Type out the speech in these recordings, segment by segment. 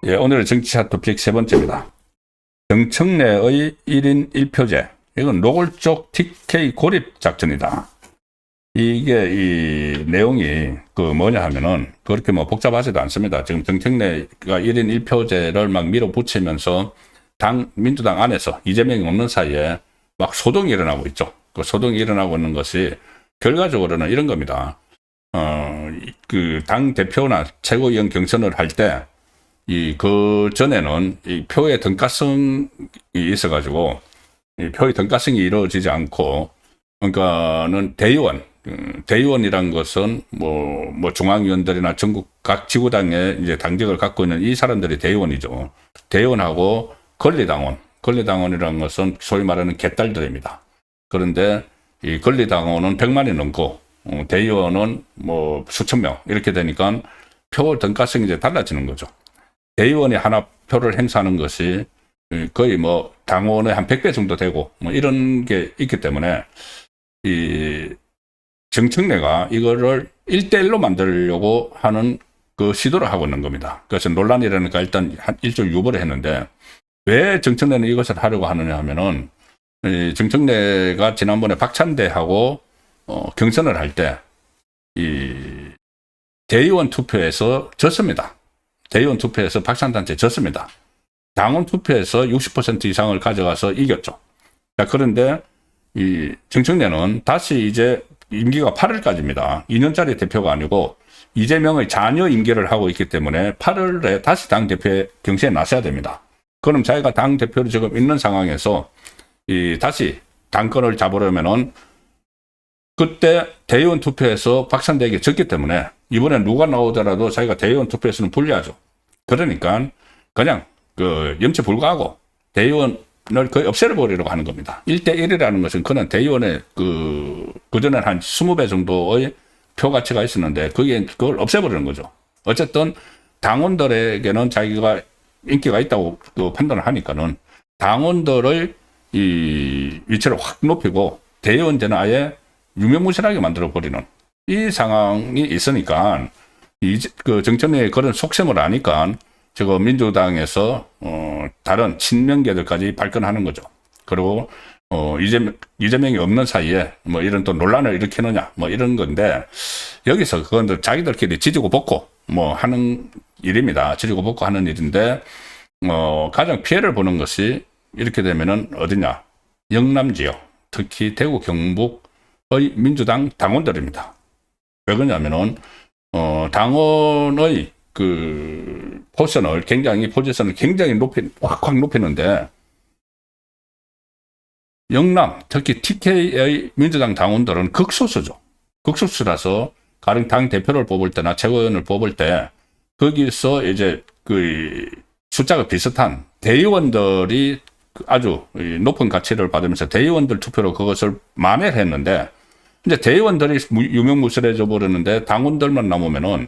예, 오늘의 정치샷 토픽 세 번째입니다. 정청래의 1인 1표제. 이건 노골적 TK 고립 작전이다. 이게 이 내용이 뭐냐 하면은 그렇게 복잡하지도 않습니다. 지금 정청래가 1인 1표제를 막 밀어붙이면서 민주당 안에서 이재명이 없는 사이에 막 소동이 일어나고 있죠. 그 소동이 일어나고 있는 것이 결과적으로는 이런 겁니다. 당 대표나 최고위원 경선을 할 때 그 전에는 이 표의 등가성이 있어가지고 이 표의 등가성이 이루어지지 않고, 그러니까는 대의원이란 것은 중앙위원들이나 전국 각 지구당에 이제 당직을 갖고 있는 이 사람들이 대의원이죠. 대의원하고 권리당원이라는 것은 소위 말하는 개딸들입니다. 그런데 이 권리당원은 100만이 넘고 대의원은 수천 명 이렇게 되니까 표 등가성이 이제 달라지는 거죠. 대의원이 하나 표를 행사하는 것이 거의 당원의 한 100배 정도 되고 이런 게 있기 때문에 이 정청래가 이거를 1대1로 만들려고 하는 그 시도를 하고 있는 겁니다. 그래서 논란이 일어나니까 일단 일종의 유보를 했는데, 왜 정청래는 이것을 하려고 하느냐 하면은 정청래가 지난번에 박찬대하고 경선을 할 때 이 대의원 투표에서 졌습니다. 대의원 투표에서 박찬대한테 졌습니다. 당원 투표에서 60% 이상을 가져가서 이겼죠. 자, 그런데 이 정청래는 다시 이제 임기가 8월까지입니다. 2년짜리 대표가 아니고 이재명의 자녀 임기를 하고 있기 때문에 8월에 다시 당대표의 경선에 나서야 됩니다. 그럼 자기가 당대표로 지금 있는 상황에서 다시 당권을 잡으려면은 그때 대의원 투표에서 박찬대에게 졌기 때문에 이번에 누가 나오더라도 자기가 대의원 투표에서는 불리하죠. 그러니까 그냥 염치 불구하고 대의원을 거의 없애버리려고 하는 겁니다. 1대1이라는 것은 그냥 대의원의 그전에 한 20배 정도의 표 가치가 있었는데 그걸 없애버리는 거죠. 어쨌든 당원들에게는 자기가 인기가 있다고 판단을 하니까는 당원들의 이 위치를 확 높이고 대의원제는 아예 유명무실하게 만들어버리는 이 상황이 있으니까 정청래의 그런 속셈을 아니까 지금 민주당에서 다른 친명계들까지 발끈하는 거죠. 그리고 이재명이 없는 사이에 이런 또 논란을 일으키느냐 이런 건데, 여기서 그건 자기들끼리 지지고 볶고 하는 일입니다. 지지고 볶고 하는 일인데, 가장 피해를 보는 것이 이렇게 되면은 어디냐, 영남 지역, 특히 대구 경북의 민주당 당원들입니다. 왜 그러냐면은 당원의 포지션을 굉장히 확 높이는데, 영남, 특히 TK의 민주당 당원들은 극소수죠. 극소수라서 가령 당 대표를 뽑을 때나 최고위원을 뽑을 때 거기서 이제 숫자가 비슷한 대의원들이 아주 높은 가치를 받으면서 대의원들 투표로 그것을 만회를 했는데, 이제 대의원들이 유명무실해져 버렸는데 당원들만 남으면은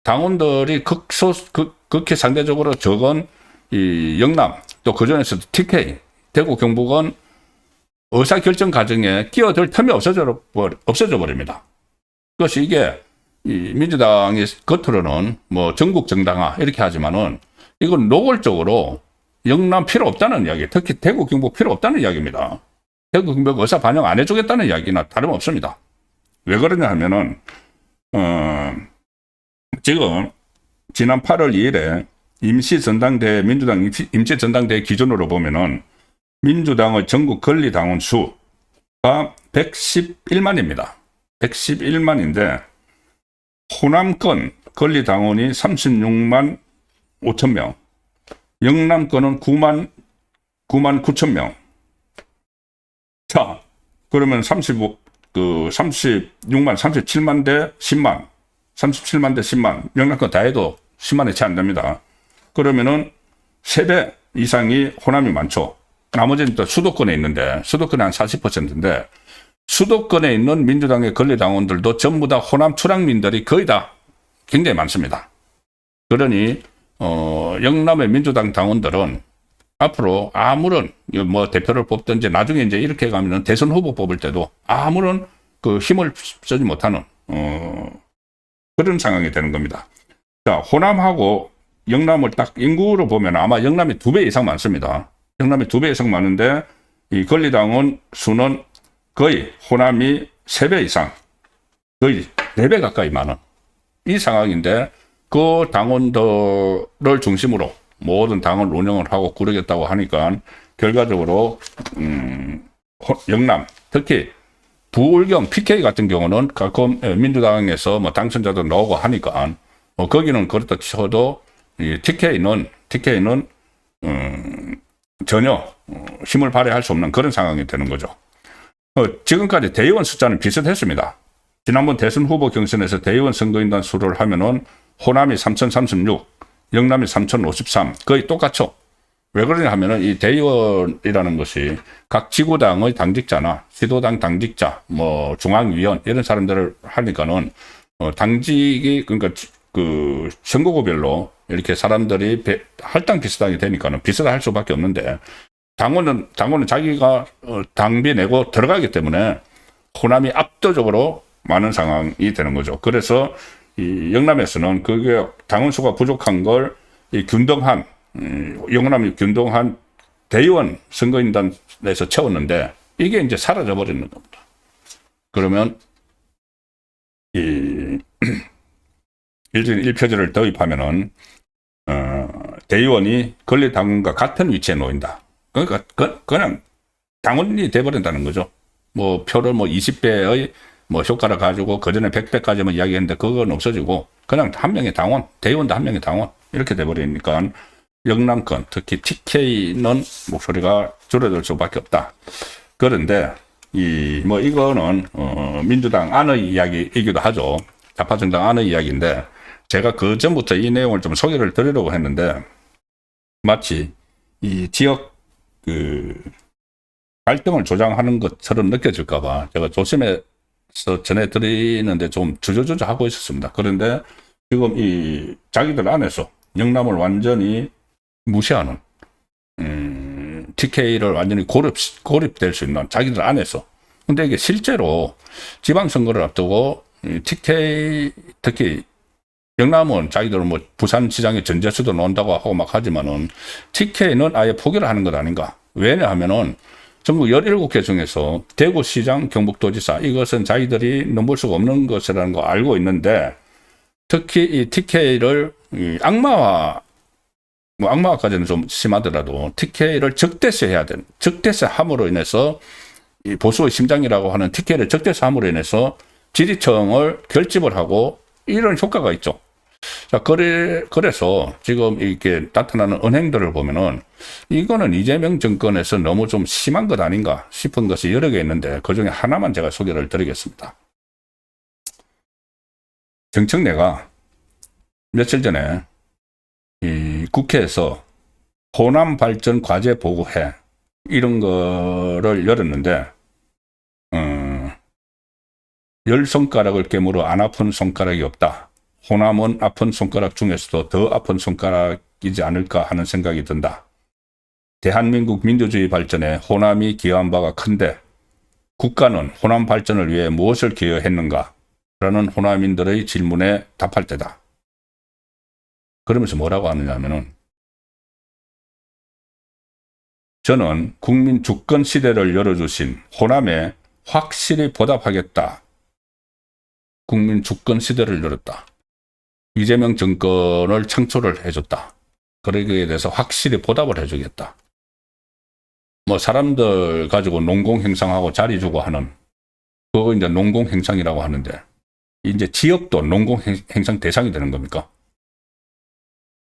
당원들이 극히 상대적으로 적은 이 영남, 또 그중에서도 TK, 대구 경북은 의사결정 과정에 끼어들 틈이 없어져 버립니다. 그것이 이게 민주당이 겉으로는 전국 정당화 이렇게 하지만은 이건 노골적으로 영남 필요 없다는 이야기, 특히 대구 경북 필요 없다는 이야기입니다. 대구 경북 의사 반영 안 해주겠다는 이야기나 다름없습니다. 왜 그러냐 하면은 지금 지난 8월 2일에 임시전당대회, 민주당 임시전당대회 기준으로 보면은 민주당의 전국 권리당원 수가 111만입니다. 111만인데 호남권 권리당원이 36만 5천 명, 영남권은 9만 9천 명. 자, 그러면 36만 37만 대 10만, 37만 대 10만, 영남권 다 해도 10만에 채 안 됩니다. 그러면은 3배 이상이 호남이 많죠. 나머지는 또 수도권에 있는데, 수도권이 한 40%인데, 수도권에 있는 민주당의 권리당원들도 전부 다 호남 출향민들이 거의 다 굉장히 많습니다. 그러니 영남의 민주당 당원들은 앞으로 아무런 대표를 뽑든지 나중에 이제 이렇게 가면은 대선 후보 뽑을 때도 아무런 그 힘을 쓰지 못하는 그런 상황이 되는 겁니다. 자, 호남하고 영남을 딱 인구로 보면 아마 영남이 2배 이상 많습니다. 영남이 2배 이상 많은데 이 권리당원 수는 거의 호남이 3배 이상, 거의 4배 가까이 많은 이 상황인데, 그 당원들을 중심으로 모든 당을 운영을 하고 꾸리겠다고 하니까 결과적으로 영남, 특히 부울경 PK 같은 경우는 가끔 민주당에서 뭐 당선자도 나오고 하니까 거기는 그렇다 쳐도 이 TK는 전혀 힘을 발휘할 수 없는 그런 상황이 되는 거죠. 지금까지 대의원 숫자는 비슷했습니다. 지난번 대선 후보 경선에서 대의원 선거인단 수를 하면은 호남이 3,036, 영남이 3,053, 거의 똑같죠. 왜 그러냐 하면은 이 대의원이라는 것이 각 지구당의 당직자나 시도당 당직자, 뭐 중앙위원 이런 사람들을 하니까는 당직이 그러니까 그 선거구별로 이렇게 사람들이 할당 비슷하게 되니까는 비슷할 수밖에 없는데, 당원은 자기가 당비 내고 들어가기 때문에 호남이 압도적으로 많은 상황이 되는 거죠. 그래서 이 영남에서는 그게 당원 수가 부족한 걸 이 균등한 영남이 균등한 대의원 선거인단에서 채웠는데 이게 이제 사라져 버리는 겁니다. 그러면 이 1진 1표제를 도입하면은 대의원이 권리당원과 같은 위치에 놓인다. 그러니까 그냥 당원이 돼버린다는 거죠. 뭐 표를 뭐 20배의 뭐 효과를 가지고 그전에 100배까지만 이야기했는데 그건 없어지고 그냥 한 명의 당원, 대의원도 한 명의 당원 이렇게 돼버리니까 영남권, 특히 TK는 목소리가 줄어들 수밖에 없다. 그런데 이거는 민주당 안의 이야기이기도 하죠. 좌파정당 안의 이야기인데, 제가 그 전부터 이 내용을 좀 소개를 드리려고 했는데 마치 이 지역 갈등을 조장하는 것처럼 느껴질까봐 제가 조심해서 전해드리는데 좀 주저주저 하고 있었습니다. 그런데 지금 이 자기들 안에서 영남을 완전히 무시하는 TK를 완전히 고립될 수 있는 자기들 안에서. 근데 이게 실제로 지방선거를 앞두고 TK, 특히 영남은 자기들은 뭐 부산시장에 전재수도 넣는다고 하고 막 하지만은 TK는 아예 포기를 하는 것 아닌가. 왜냐하면은 전국 17개 중에서 대구시장, 경북도지사 이것은 자기들이 넘볼 수가 없는 것이라는 거 알고 있는데, 특히 이 TK를 악마화까지는 좀 심하더라도 TK를 적대시해야 되는, 적대시함으로 인해서 이 보수의 심장이라고 하는 TK를 적대시함으로 인해서 지지층을 결집을 하고 이런 효과가 있죠. 자, 그래서 지금 이렇게 나타나는 언행들을 보면은 이거는 이재명 정권에서 너무 좀 심한 것 아닌가 싶은 것이 여러 개 있는데 그 중에 하나만 제가 소개를 드리겠습니다. 정청래가 며칠 전에 이 국회에서 호남 발전 과제 보고회 이런 거를 열었는데, 10손가락을 깨물어 안 아픈 손가락이 없다. 호남은 아픈 손가락 중에서도 더 아픈 손가락이지 않을까 하는 생각이 든다. 대한민국 민주주의 발전에 호남이 기여한 바가 큰데 국가는 호남 발전을 위해 무엇을 기여했는가? 라는 호남인들의 질문에 답할 때다. 그러면서 뭐라고 하느냐면은, 저는 국민 주권 시대를 열어주신 호남에 확실히 보답하겠다. 국민 주권 시대를 열었다. 이재명 정권을 창출을 해줬다. 그러기에 대해서 확실히 보답을 해주겠다. 뭐 사람들 가지고 농공행상하고 자리 주고 하는 그거 이제 농공행상이라고 하는데, 이제 지역도 농공행상 대상이 되는 겁니까?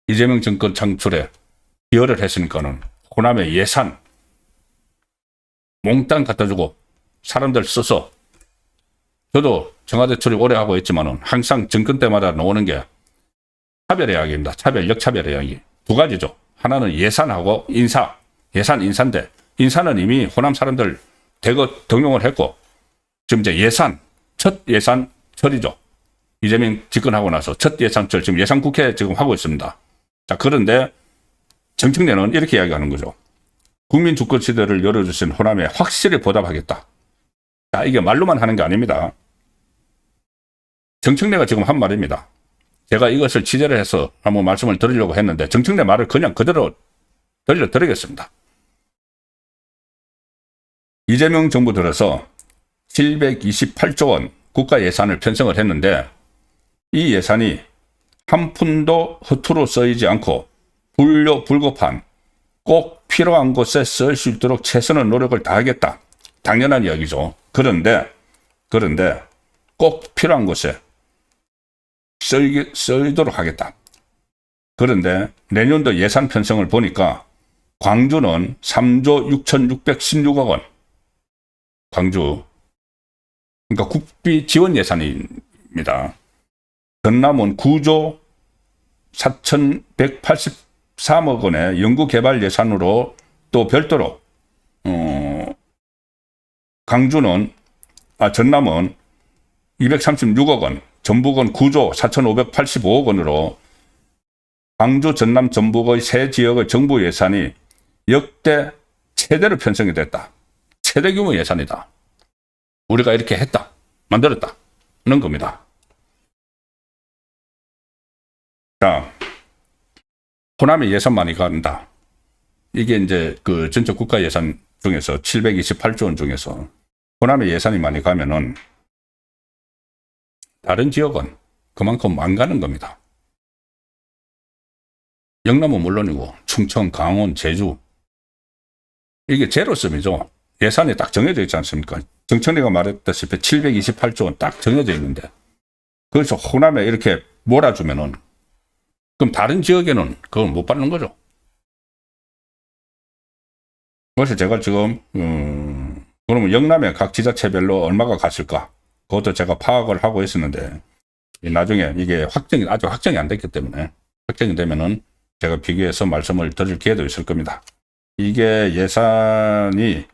이재명 정권 창출에 기여를 했으니까는 호남의 예산 몽땅 갖다 주고 사람들 써서, 저도 청와대 출입 오래 하고 있지만은 항상 정권 때마다 나오는 게 차별 이야기입니다. 역차별 이야기. 두 가지죠. 하나는 예산하고 인사. 예산 인사인데, 인사는 이미 호남 사람들 대거 등용을 했고, 지금 이제 첫 예산철이죠. 이재명 집권하고 나서 첫 예산철, 지금 예산국회 지금 하고 있습니다. 자, 그런데 정청래는 이렇게 이야기하는 거죠. 국민 주권 시대를 열어주신 호남에 확실히 보답하겠다. 자, 이게 말로만 하는 게 아닙니다. 정청래가 지금 한 말입니다. 제가 이것을 취재를 해서 한번 말씀을 드리려고 했는데 정청래 말을 그냥 그대로 들려드리겠습니다. 이재명 정부 들어서 728조 원 국가 예산을 편성을 했는데 이 예산이 한 푼도 허투루 쓰이지 않고 불효불급한 꼭 필요한 곳에 쓸 수 있도록 최선의 노력을 다하겠다. 당연한 이야기죠. 그런데 꼭 필요한 곳에 쓰이도록 하겠다. 그런데 내년도 예산 편성을 보니까 광주는 3조 6,616억 원. 광주. 그러니까 국비 지원 예산입니다. 전남은 9조 4,183억 원의 연구개발 예산으로 또 별도로 전남은 236억 원, 전북은 9조 4,585억 원으로 광주, 전남, 전북의 세 지역의 정부 예산이 역대 최대로 편성이 됐다. 최대 규모 예산이다. 우리가 이렇게 했다. 만들었다. 는 겁니다. 자, 호남에 예산 많이 간다. 이게 이제 그 전체 국가 예산 중에서 728조 원 중에서 호남에 예산이 많이 가면은 다른 지역은 그만큼 안 가는 겁니다. 영남은 물론이고 충청, 강원, 제주 이게 제로섬이죠. 예산이 딱 정해져 있지 않습니까? 정청래가 말했다시피 728조 원 딱 정해져 있는데 그래서 호남에 이렇게 몰아주면은 그럼 다른 지역에는 그걸 못 받는 거죠. 그래서 제가 지금 그러면 영남에 각 지자체별로 얼마가 갔을까? 그것도 제가 파악을 하고 있었는데 나중에 이게 아직 확정이 안 됐기 때문에 확정이 되면은 제가 비교해서 말씀을 드릴 기회도 있을 겁니다. 이게 예산이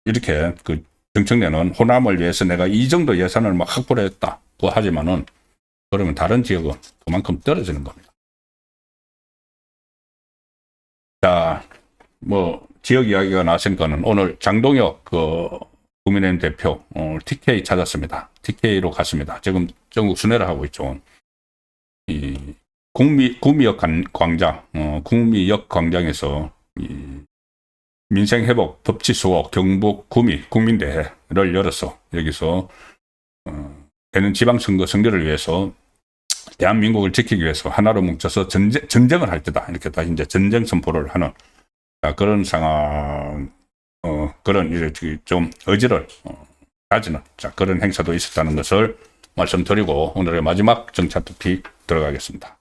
이렇게 그 정청래는 호남을 위해서 내가 이 정도 예산을 막 확보를 했다고 하지만은 그러면 다른 지역은 그만큼 떨어지는 겁니다. 자, 뭐 지역 이야기가 나왔으니까는 오늘 장동혁 국민의힘 대표 TK 찾았습니다. TK로 갔습니다. 지금 전국 순회를 하고 있죠. 이 구미역 광장, 구미역 광장에서 민생회복 법치수호 경북 구미 국민대회를 열어서 여기서 되는 지방선거 선거를 위해서 대한민국을 지키기 위해서 하나로 뭉쳐서 전쟁을 할 때다. 이렇게 다 이제 전쟁 선포를 하는 그런 상황, 그런 이제 좀 의지를 가지는 그런 행사도 있었다는 것을 말씀드리고 오늘의 마지막 정차 토픽 들어가겠습니다.